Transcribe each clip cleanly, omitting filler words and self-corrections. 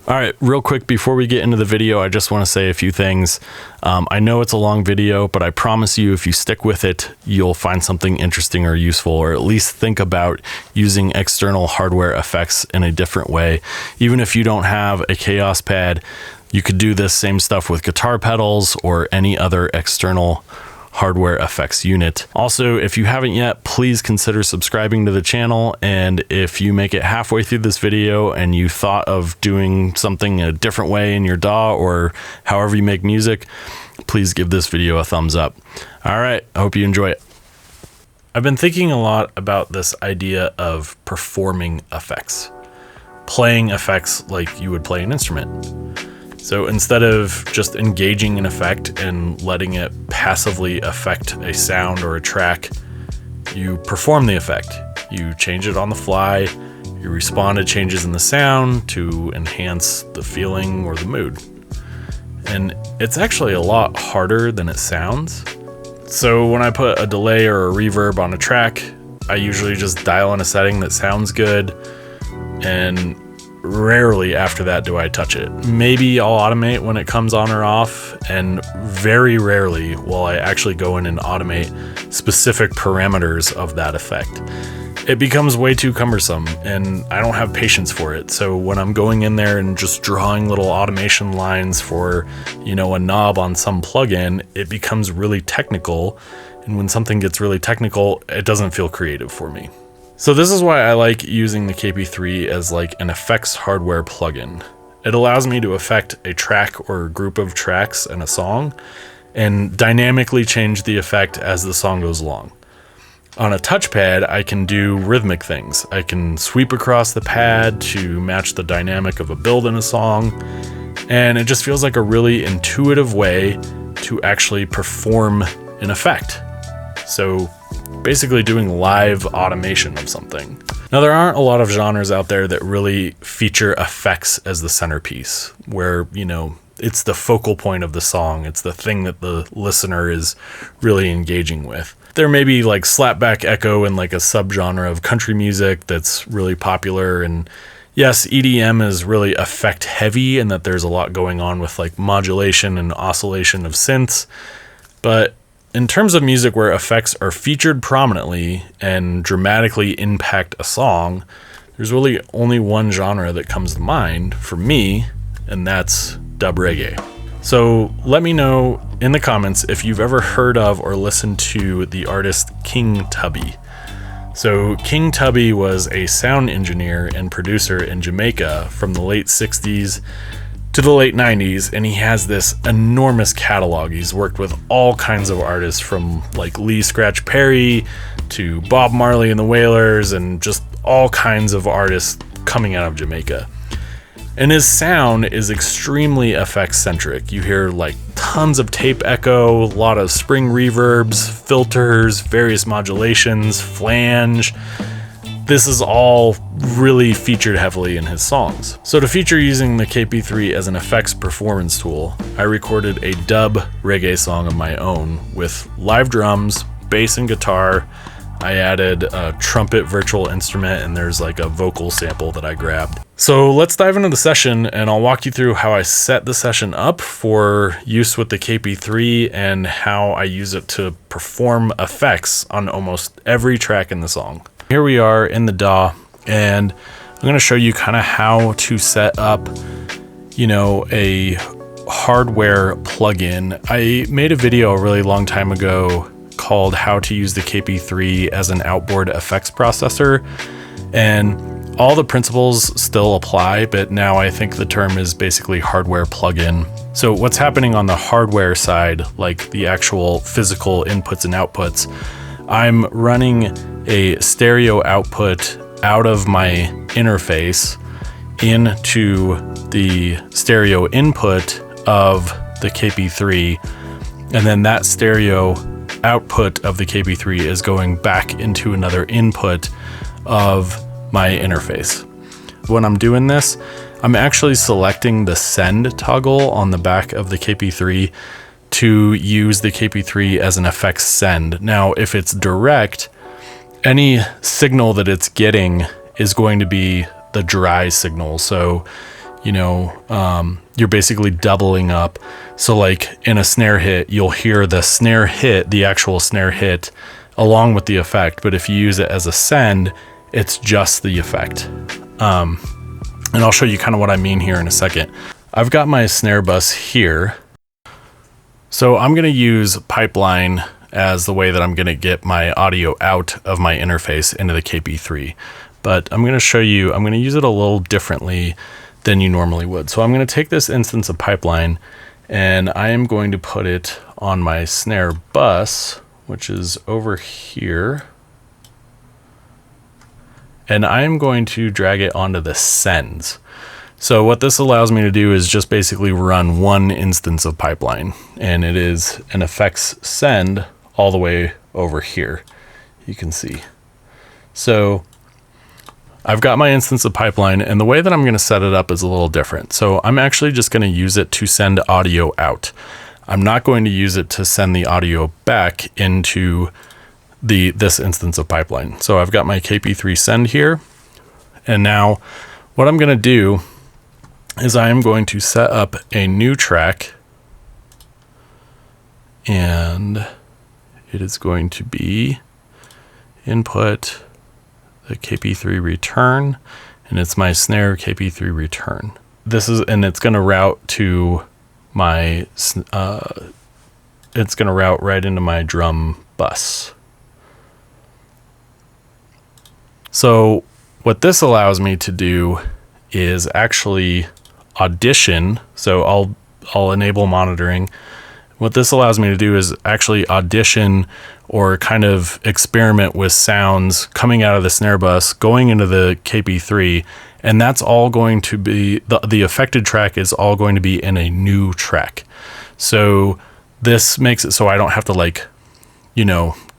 All right, real quick before we get into the video, I just want to say a few things. I know it's a long video, but I promise you if you stick with it, you'll find something interesting or useful, or at least think about using external hardware effects in a different way. Even if you don't have a Kaoss Pad, you could do this same stuff with guitar pedals or any other external hardware effects unit. Also, if you haven't yet, please consider subscribing to the channel. And if you make it halfway through this video and you thought of doing something a different way in your DAW or however you make music, please give this video a thumbs up. All right, I hope you enjoy it. I've been thinking a lot about this idea of performing effects, playing effects like you would play an instrument. So instead of just engaging an effect and letting it passively affect a sound or a track, you perform the effect. You change it on the fly, you respond to changes in the sound to enhance the feeling or the mood. And it's actually a lot harder than it sounds. So when I put a delay or a reverb on a track, I usually just dial in a setting that sounds good, and rarely after that do I touch it. Maybe I'll automate when it comes on or off, and very rarely will I actually go in and automate specific parameters of that effect. It becomes way too cumbersome and I don't have patience for it. So when I'm going in there and just drawing little automation lines for, a knob on some plugin, it becomes really technical. And when something gets really technical, it doesn't feel creative for me. So this is why I like using the KP3 as like an effects hardware plugin. It allows me to affect a track or group of tracks in a song and dynamically change the effect as the song goes along. On a touchpad, I can do rhythmic things. I can sweep across the pad to match the dynamic of a build in a song, and it just feels like a really intuitive way to actually perform an effect. So basically doing live automation of something. Now, there aren't a lot of genres out there that really feature effects as the centerpiece, where, it's the focal point of the song. It's the thing that the listener is really engaging with. There may be like slapback echo in like a subgenre of country music that's really popular. And yes, EDM is really effect heavy in that there's a lot going on with like modulation and oscillation of synths. But in terms of music where effects are featured prominently and dramatically impact a song, there's really only one genre that comes to mind for me, and that's dub reggae. So let me know in the comments if you've ever heard of or listened to the artist King Tubby. So King Tubby was a sound engineer and producer in Jamaica from the late 60s to the late 90s, and he has this enormous catalog. He's worked with all kinds of artists, from like Lee Scratch Perry to Bob Marley and the Wailers, and just all kinds of artists coming out of Jamaica. And his sound is extremely effects centric. You hear like tons of tape echo, a lot of spring reverbs, filters, various modulations, flange. This is all really featured heavily in his songs. So to feature using the KP3 as an effects performance tool, I recorded a dub reggae song of my own with live drums, bass and guitar. I added a trumpet virtual instrument, and there's like a vocal sample that I grabbed. So let's dive into the session, and I'll walk you through how I set the session up for use with the KP3 and how I use it to perform effects on almost every track in the song. Here we are in the DAW, and I'm going to show you kind of how to set up, a hardware plugin. I made a video a really long time ago called How to Use the KP3 as an Outboard Effects Processor, and all the principles still apply, but now I think the term is basically hardware plugin. So what's happening on the hardware side, like the actual physical inputs and outputs, I'm running a stereo output out of my interface into the stereo input of the KP3, and then that stereo output of the KP3 is going back into another input of my interface. When I'm doing this, I'm actually selecting the send toggle on the back of the KP3 to use the KP3 as an effects send. Now, if it's direct, any signal that it's getting is going to be the dry signal. So, you're basically doubling up. So like in a snare hit, you'll hear the snare hit, the actual snare hit, along with the effect. But if you use it as a send, it's just the effect. And I'll show you kind of what I mean here in a second. I've got my snare bus here. So I'm going to use pipeline as the way that I'm going to get my audio out of my interface into the KP3. But I'm going to show you, I'm going to use it a little differently than you normally would. So I'm going to take this instance of pipeline and I am going to put it on my snare bus, which is over here. And I'm going to drag it onto the sends. So what this allows me to do is just basically run one instance of pipeline, and it is an effects send all the way over here. You can see. So I've got my instance of pipeline, and the way that I'm going to set it up is a little different. So I'm actually just going to use it to send audio out. I'm not going to use it to send the audio back into this instance of pipeline. So I've got my KP3 send here, and now what I'm going to do is I am going to set up a new track, and it is going to be input the KP3 return, and it's my snare KP3 return. And it's going to route to my it's going to route right into my drum bus. So what this allows me to do is actually audition. So I'll enable monitoring. What this allows me to do is actually audition or kind of experiment with sounds coming out of the snare bus, going into the KP3, and that's all going to be, the affected track is all going to be in a new track. So this makes it so I don't have to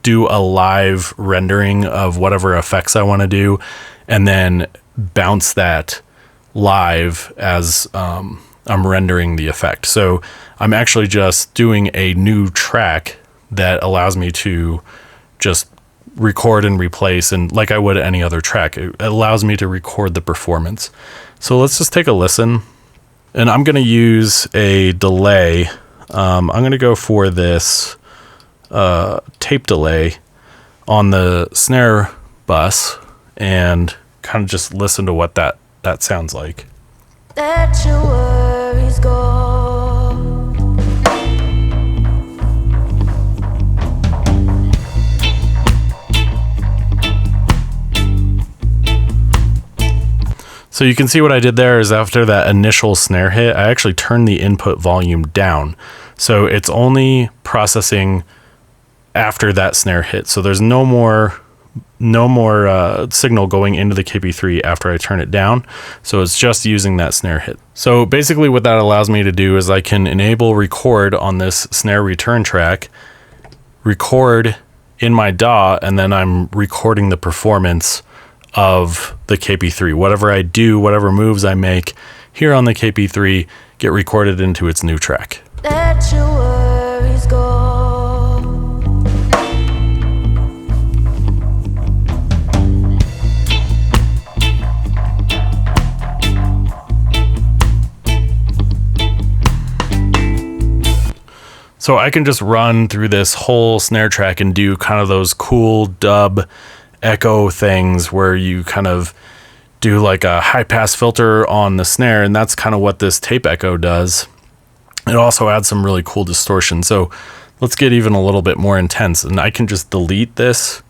do a live rendering of whatever effects I want to do and then bounce that live as I'm rendering the effect. So I'm actually just doing a new track that allows me to just record and replace, and like I would any other track, it allows me to record the performance. So let's just take a listen, and I'm going to use a delay. I'm going to go for this tape delay on the snare bus and kind of just listen to what that sounds like. Let your worries go. So you can see what I did there is after that initial snare hit, I actually turned the input volume down. So it's only processing after that snare hit. So there's no more signal going into the KP3 after I turn it down. So it's just using that snare hit. So basically what that allows me to do is I can enable record on this snare return track, record in my DAW, and then I'm recording the performance of the KP3. Whatever I do, whatever moves I make here on the KP3 get recorded into its new track. Let your worries go. So I can just run through this whole snare track and do kind of those cool dub echo things where you kind of do like a high pass filter on the snare, and that's kind of what this tape echo does. It also adds some really cool distortion. So let's get even a little bit more intense, and I can just delete this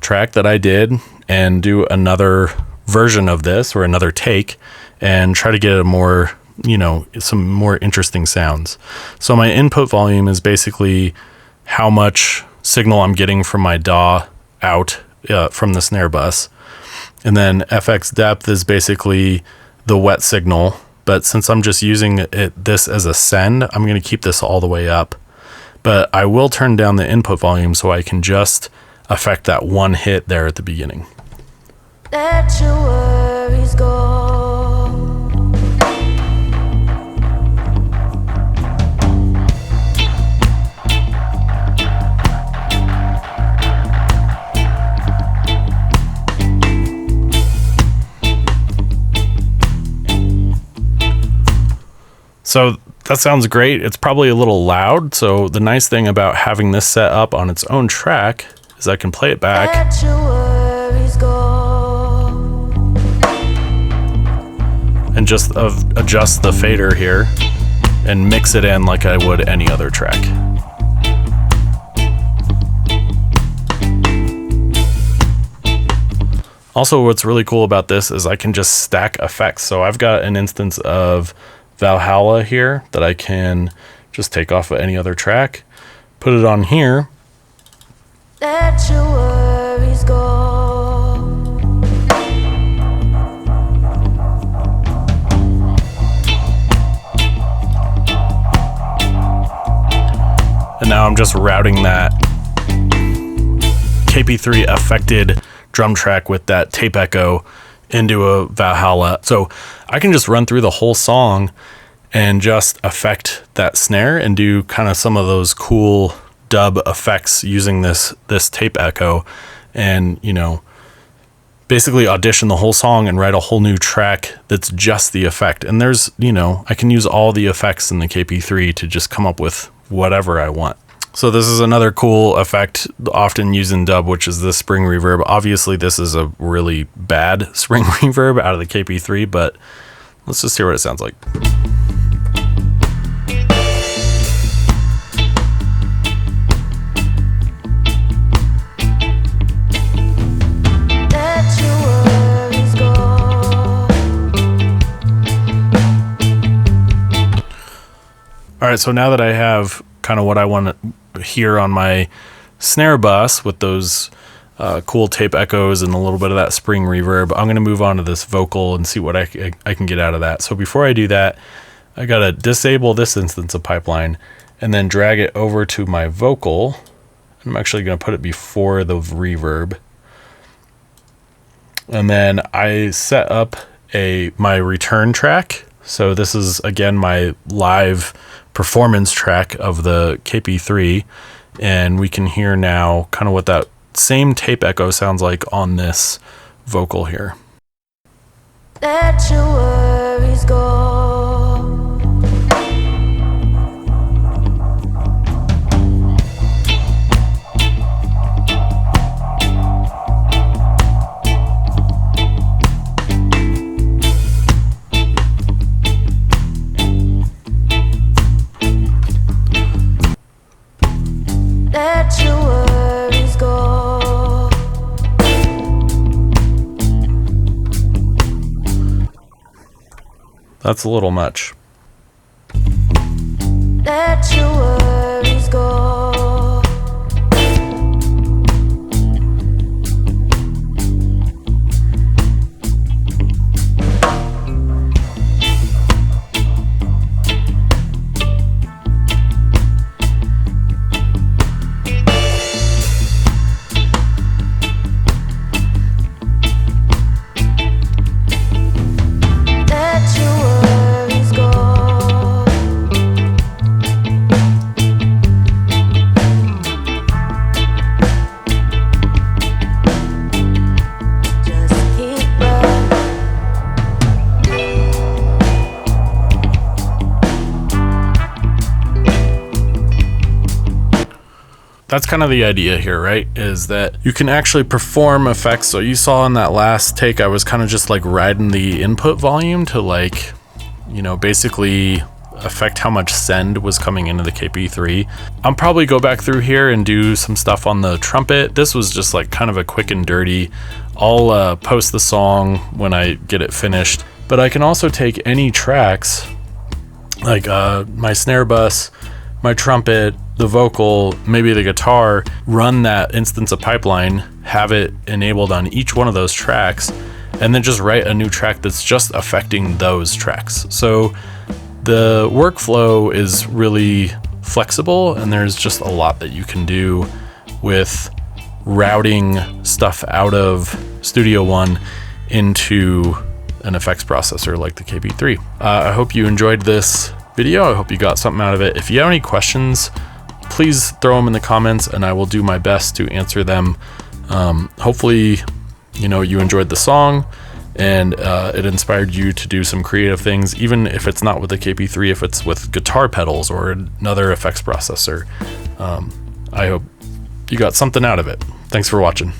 track that I did and do another version of this or another take and try to get a more, some more interesting sounds. So my input volume is basically how much signal I'm getting from my DAW out from the snare bus. And then FX depth is basically the wet signal. But since I'm just using this as a send, I'm going to keep this all the way up. But I will turn down the input volume so I can just affect that one hit there at the beginning. Let your worries go. So that sounds great. It's probably a little loud. So the nice thing about having this set up on its own track is I can play it back. Let your worries go. And just adjust the fader here and mix it in like I would any other track. Also, what's really cool about this is I can just stack effects. So I've got an instance of Valhalla here that I can just take off of any other track, put it on here. Let your worries go. And now I'm just routing that KP3 affected drum track with that tape echo into a Valhalla. So I can just run through the whole song and just affect that snare and do kind of some of those cool dub effects using this tape echo, and, you know, basically audition the whole song and write a whole new track that's just the effect. And there's, you know, I can use all the effects in the KP3 to just come up with whatever I want. So this is another cool effect often used in dub, which is the spring reverb. Obviously this is a really bad spring reverb out of the KP3, but let's just hear what it sounds like. Let your worries go. All right, so now that I have kind of what I want to hear on my snare bus with those cool tape echoes and a little bit of that spring reverb, I'm going to move on to this vocal and see what I can get out of that. So before I do that, I got to disable this instance of pipeline and then drag it over to my vocal. I'm actually going to put it before the reverb. And then I set up my return track. So this is, again, my live performance track of the KP3, and we can hear now kind of what that same tape echo sounds like on this vocal here. Let your worries go. Let your worries go. That's a little much. Let your worries go. Let your worries go. Just keep running. That's kind of the idea here, right? Is that you can actually perform effects. So you saw in that last take, I was kind of just like riding the input volume to, like, you know, basically affect how much send was coming into the KP3. I'll probably go back through here and do some stuff on the trumpet. This was just like kind of a quick and dirty. I'll post the song when I get it finished, but I can also take any tracks, like my snare bus, my trumpet, the vocal, maybe the guitar, run that instance of pipeline, have it enabled on each one of those tracks, and then just write a new track that's just affecting those tracks. So the workflow is really flexible, and there's just a lot that you can do with routing stuff out of Studio One into an effects processor like the KP3. I hope you enjoyed this video. I hope you got something out of it. If you have any questions, please throw them in the comments and I will do my best to answer them. Hopefully, you know, you enjoyed the song. and it inspired you to do some creative things, even if it's not with the KP3, if it's with guitar pedals or another effects processor. I hope you got something out of it. Thanks for watching.